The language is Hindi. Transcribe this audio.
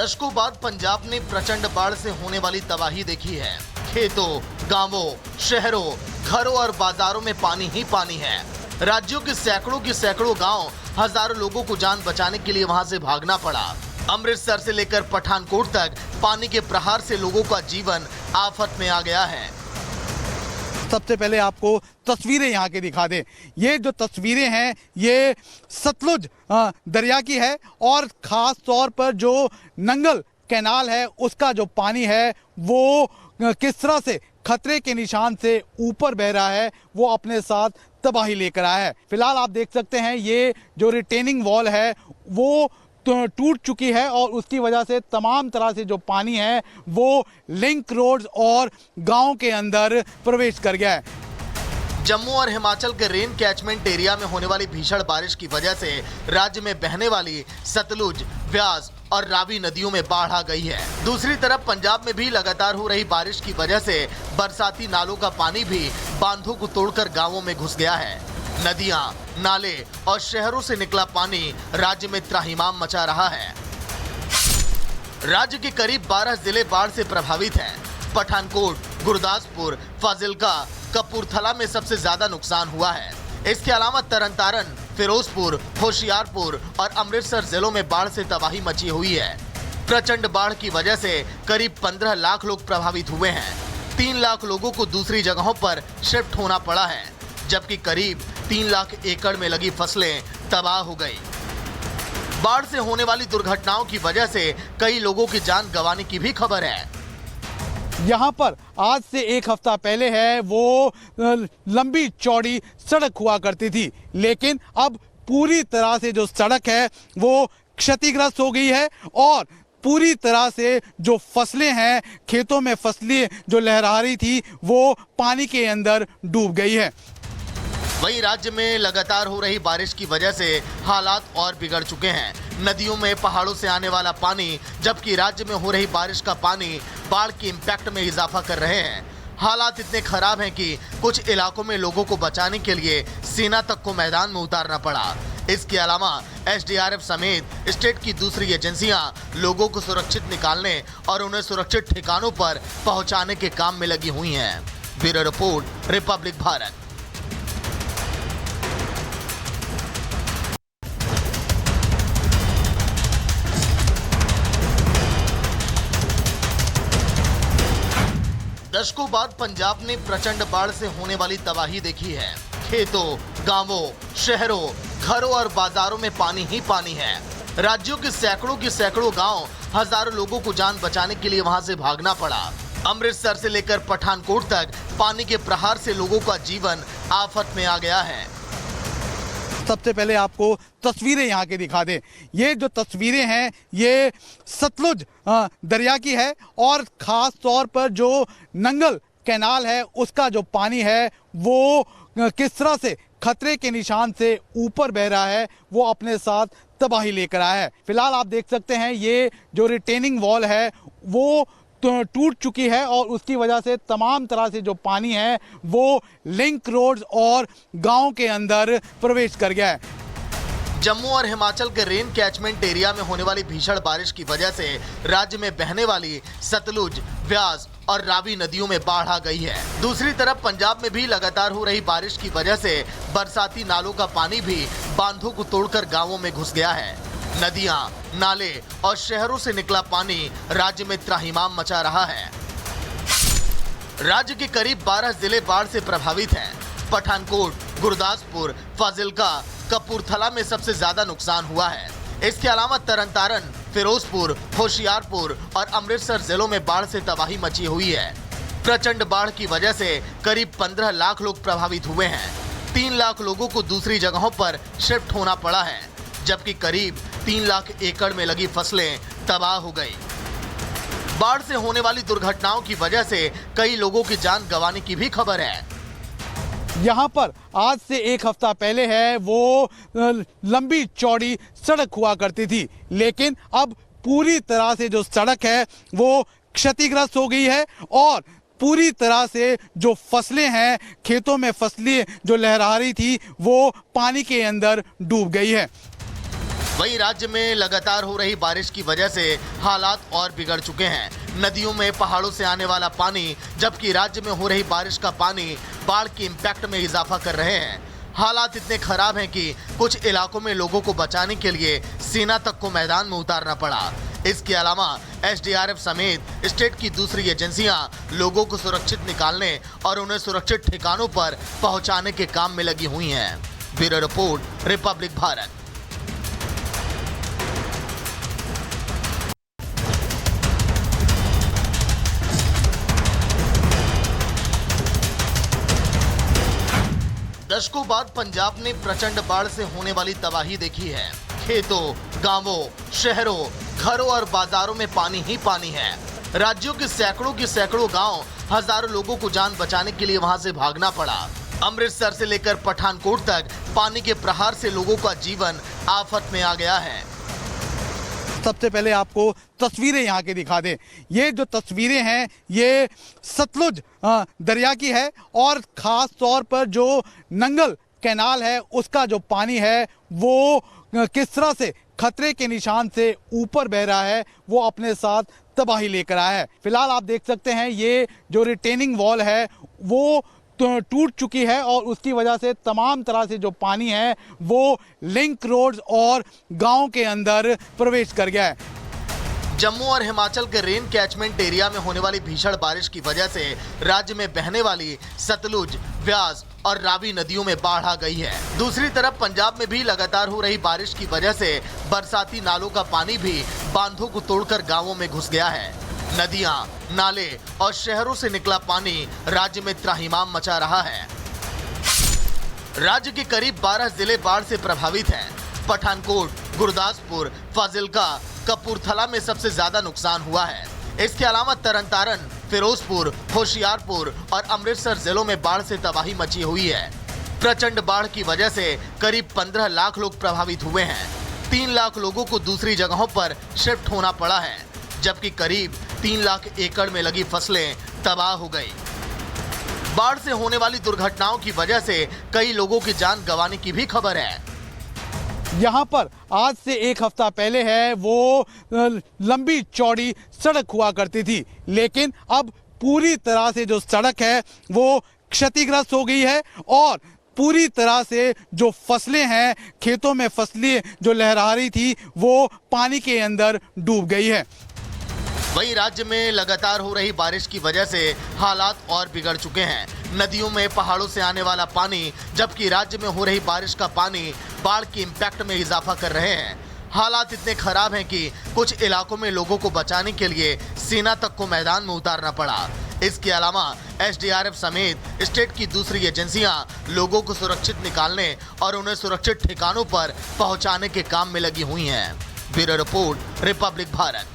दशकों बाद पंजाब ने प्रचंड बाढ़ से होने वाली तबाही देखी है। खेतों, गांवों, शहरों, घरों और बाजारों में पानी ही पानी है। राज्यों के सैकड़ों गांव, हजारों लोगों को जान बचाने के लिए वहां से भागना पड़ा। अमृतसर से लेकर पठानकोट तक पानी के प्रहार से लोगों का जीवन आफत में आ गया है। सबसे पहले आपको तस्वीरें यहाँ के दिखा दें। ये जो तस्वीरें हैं ये सतलुज दरिया की है और ख़ास तौर पर जो नंगल कैनाल है उसका जो पानी है वो किस तरह से खतरे के निशान से ऊपर बह रहा है, वो अपने साथ तबाही लेकर आया है। फिलहाल आप देख सकते हैं ये जो रिटेनिंग वॉल है वो टूट चुकी है और उसकी वजह से तमाम तरह से जो पानी है वो लिंक रोड्स और गांव के अंदर प्रवेश कर गया है। जम्मू और हिमाचल के रेन कैचमेंट एरिया में होने वाली भीषण बारिश की वजह से राज्य में बहने वाली सतलुज, व्यास और रावी नदियों में बाढ़ आ गई है। दूसरी तरफ पंजाब में भी लगातार हो रही बारिश की वजह से बरसाती नालों का पानी भी बांधों को तोड़कर गांवों में घुस गया है। नदियां, नाले और शहरों से निकला पानी राज्य में त्राहिमाम मचा रहा है। राज्य के करीब 12 जिले बाढ़ से प्रभावित हैं। पठानकोट, गुरदासपुर, फाजिल्का, कपूरथला में सबसे ज्यादा नुकसान हुआ है। इसके अलावा तरनतारन, फिरोजपुर, होशियारपुर और अमृतसर जिलों में बाढ़ से तबाही मची हुई है। प्रचंड बाढ़ की वजह से करीब 15 लाख लोग प्रभावित हुए हैं। 3 लाख लोगों को दूसरी जगहों पर शिफ्ट होना पड़ा है, जबकि करीब 3 लाख एकड़ में लगी फसलें तबाह हो गई। बाढ़ से होने वाली दुर्घटनाओं की वजह से कई लोगों की जान गंवाने की भी खबर है। यहाँ पर आज से 1 हफ्ता पहले है वो लंबी चौड़ी सड़क हुआ करती थी, लेकिन अब पूरी तरह से जो सड़क है वो क्षतिग्रस्त हो गई है और पूरी तरह से जो फसलें हैं, खेतों में फसलें जो लहरा रही थी वो पानी के अंदर डूब गई है। वहीं राज्य में लगातार हो रही बारिश की वजह से हालात और बिगड़ चुके हैं। नदियों में पहाड़ों से आने वाला पानी, जबकि राज्य में हो रही बारिश का पानी बाढ़ के इम्पैक्ट में इजाफा कर रहे हैं। हालात इतने खराब हैं कि कुछ इलाकों में लोगों को बचाने के लिए सेना तक को मैदान में उतारना पड़ा। इसके अलावा SDRF समेत स्टेट की दूसरी एजेंसियां लोगों को सुरक्षित निकालने और उन्हें सुरक्षित ठिकानों पर पहुंचाने के काम में लगी हुई हैं। Bureau report, Republic Bharat. दशकों बाद पंजाब ने प्रचंड बाढ़ से होने वाली तबाही देखी है। खेतों, गांवों, शहरों, घरों और बाजारों में पानी ही पानी है। राज्यों के सैकड़ों गांव, हजारों लोगों को जान बचाने के लिए वहां से भागना पड़ा। अमृतसर से लेकर पठानकोट तक पानी के प्रहार से लोगों का जीवन आफत में आ गया है। सबसे पहले आपको तस्वीरें यहाँ के दिखा दें। ये जो तस्वीरें हैं ये सतलुज दरिया की है और ख़ास तौर पर जो नंगल कैनाल है उसका जो पानी है वो किस तरह से खतरे के निशान से ऊपर बह रहा है, वो अपने साथ तबाही लेकर आया है। फिलहाल आप देख सकते हैं ये जो रिटेनिंग वॉल है वो टूट चुकी है और उसकी वजह से तमाम तरह से जो पानी है वो लिंक रोड्स और गांव के अंदर प्रवेश कर गया है। जम्मू और हिमाचल के रेन कैचमेंट एरिया में होने वाली भीषण बारिश की वजह से राज्य में बहने वाली सतलुज, व्यास और रावी नदियों में बाढ़ आ गई है। दूसरी तरफ पंजाब में भी लगातार हो रही बारिश की वजह से बरसाती नालों का पानी भी बांधों को तोड़कर गांवों में घुस गया है। नदियां, नाले और शहरों से निकला पानी राज्य में त्राहिमाम मचा रहा है। राज्य के करीब 12 जिले बाढ़ से प्रभावित हैं। पठानकोट, गुरदासपुर, फाजिल्का, कपूरथला में सबसे ज्यादा नुकसान हुआ है। इसके अलावा तरनतारन, फिरोजपुर, होशियारपुर और अमृतसर जिलों में बाढ़ से तबाही मची हुई है। प्रचंड बाढ़ की वजह से करीब 15 लाख लोग प्रभावित हुए हैं। 3 लाख लोगों को दूसरी जगहों पर शिफ्ट होना पड़ा है, जबकि करीब 3 लाख एकड़ में लगी फसलें तबाह हो गई। बाढ़ से होने वाली दुर्घटनाओं की वजह से कई लोगों की जान गंवाने की भी खबर है। यहाँ पर आज से 1 हफ्ता पहले है वो लंबी चौड़ी सड़क हुआ करती थी, लेकिन अब पूरी तरह से जो सड़क है वो क्षतिग्रस्त हो गई है और पूरी तरह से जो फसलें हैं, खेतों में फसलें जो लहरा रही थी वो पानी के अंदर डूब गई है। वहीं राज्य में लगातार हो रही बारिश की वजह से हालात और बिगड़ चुके हैं। नदियों में पहाड़ों से आने वाला पानी, जबकि राज्य में हो रही बारिश का पानी बाढ़ के इम्पैक्ट में इजाफा कर रहे हैं। हालात इतने खराब हैं कि कुछ इलाकों में लोगों को बचाने के लिए सेना तक को मैदान में उतारना पड़ा। इसके अलावा एसडीआरएफ समेत स्टेट की दूसरी एजेंसियां लोगों को सुरक्षित निकालने और उन्हें सुरक्षित ठिकानों पर पहुंचाने के काम में लगी हुई हैं। Bureau report, Republic Bharat. दशकों बाद पंजाब ने प्रचंड बाढ़ से होने वाली तबाही देखी है। खेतों, गांवों, शहरों, घरों और बाजारों में पानी ही पानी है। राज्यों के सैकड़ों गांव, हजारों लोगों को जान बचाने के लिए वहां से भागना पड़ा। अमृतसर से लेकर पठानकोट तक पानी के प्रहार से लोगों का जीवन आफत में आ गया है। सबसे पहले आपको तस्वीरें यहाँ की दिखा दें। ये जो तस्वीरें हैं ये सतलुज दरिया की है और ख़ास तौर पर जो नंगल कैनाल है उसका जो पानी है वो किस तरह से खतरे के निशान से ऊपर बह रहा है, वो अपने साथ तबाही लेकर आया है। फिलहाल आप देख सकते हैं ये जो रिटेनिंग वॉल है वो टूट चुकी है और उसकी वजह से तमाम तरह से जो पानी है वो लिंक रोड्स और गांव के अंदर प्रवेश कर गया है। जम्मू और हिमाचल के रेन कैचमेंट एरिया में होने वाली भीषण बारिश की वजह से राज्य में बहने वाली सतलुज, व्यास और रावी नदियों में बाढ़ आ गई है। दूसरी तरफ पंजाब में भी लगातार हो रही बारिश की वजह से बरसाती नालों का पानी भी बांधों को तोड़कर गांवों में घुस गया है। नदियां, नाले और शहरों से निकला पानी राज्य में त्राहिमाम मचा रहा है। राज्य के करीब 12 जिले बाढ़ से प्रभावित हैं। पठानकोट, गुरदासपुर, फाजिल्का, कपूरथला में सबसे ज्यादा नुकसान हुआ है। इसके अलावा तरनतारन, फिरोजपुर, होशियारपुर और अमृतसर जिलों में बाढ़ से तबाही मची हुई है। प्रचंड बाढ़ की वजह से करीब 15 लाख लोग प्रभावित हुए हैं। 3 लाख लोगों को दूसरी जगहों पर शिफ्ट होना पड़ा है, जबकि करीब 3 लाख एकड़ में लगी फसलें तबाह हो गई। बाढ़ से होने वाली दुर्घटनाओं की वजह से कई लोगों की जान गंवाने की भी खबर है। यहाँ पर आज से 1 हफ्ता पहले है वो लंबी चौड़ी सड़क हुआ करती थी, लेकिन अब पूरी तरह से जो सड़क है वो क्षतिग्रस्त हो गई है और पूरी तरह से जो फसलें हैं, खेतों में फसलें जो लहरा रही थी वो पानी के अंदर डूब गई है। वहीं राज्य में लगातार हो रही बारिश की वजह से हालात और बिगड़ चुके हैं। नदियों में पहाड़ों से आने वाला पानी, जबकि राज्य में हो रही बारिश का पानी बाढ़ के इम्पैक्ट में इजाफा कर रहे हैं। हालात इतने खराब हैं कि कुछ इलाकों में लोगों को बचाने के लिए सेना तक को मैदान में उतारना पड़ा। इसके अलावा एसडीआरएफ समेत स्टेट की दूसरी एजेंसियां लोगों को सुरक्षित निकालने और उन्हें सुरक्षित ठिकानों पर पहुंचाने के काम में लगी हुई हैं। Bureau report, Republic Bharat.